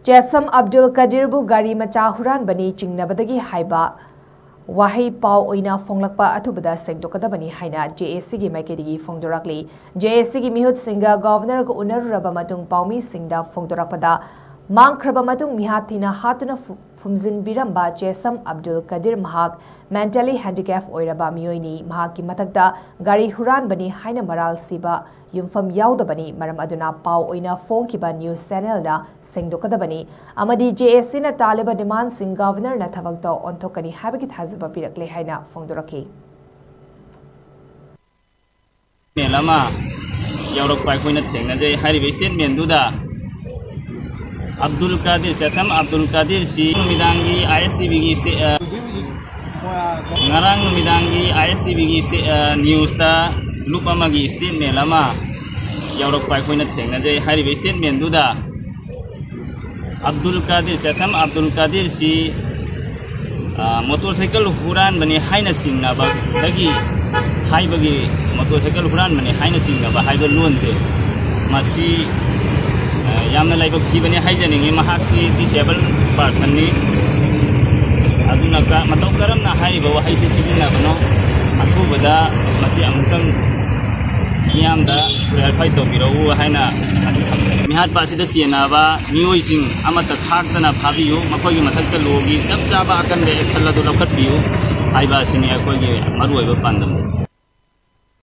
Chesam Abdul Kadirbu Gari Macha Huranbani Chingnabadagi Haiba Wahi Pau Oina Fonglakpa Atubada Sengdokadabani Haina JAC gi Maikedi Fongdorakli JAC gi Mihut Singha Governor ko Unaruraba Matung Paumi Singda Fongdorakpada Mangkraba Matung Mihatina Hatuna Fumzin Biramba Chesam Abdul Kadir Mahak mentally handicapped Oiraba Mioini Mahaki Matakta Gari Huranbani Haina Maral Siba Yumfam Yaudabani Maram Aduna Pau Oina Fonkiba News Channel da Sengdokadabani Amadi JAC na Taliba demand sing Governor na Thabakta Ontokani Habikit Hazaba Pirakle Haina Fongdoraki Lama Yaurok Paikuna Sengade Hari Statement Duda Abdul Kadir Chesam Abdul Kadir si Midangi ISTV Ngarang Midangi ISTV news ta Lupamagi statement lama Yaurok Paikuna Sengade Hari Statement Duda Abdul Kadir Chesam Abdul Kadir si motorcycle huran bani haina singna ba dagi haibagi motorcycle huran bani haina singna ba haiba lonse masi yamna laibak thibani haijaningi mahasi disabled person ni aduna ka matau karam na haiba wa haisi sigina bano athubada masi amutang yamda clarify to biro haina Mihat pasida chenaba miyoising amata thakdana phabiyu makhoi mathakta logi chap chaba akan de action la do lokhat biyu aiba sini akhoi ge maru oiba pandam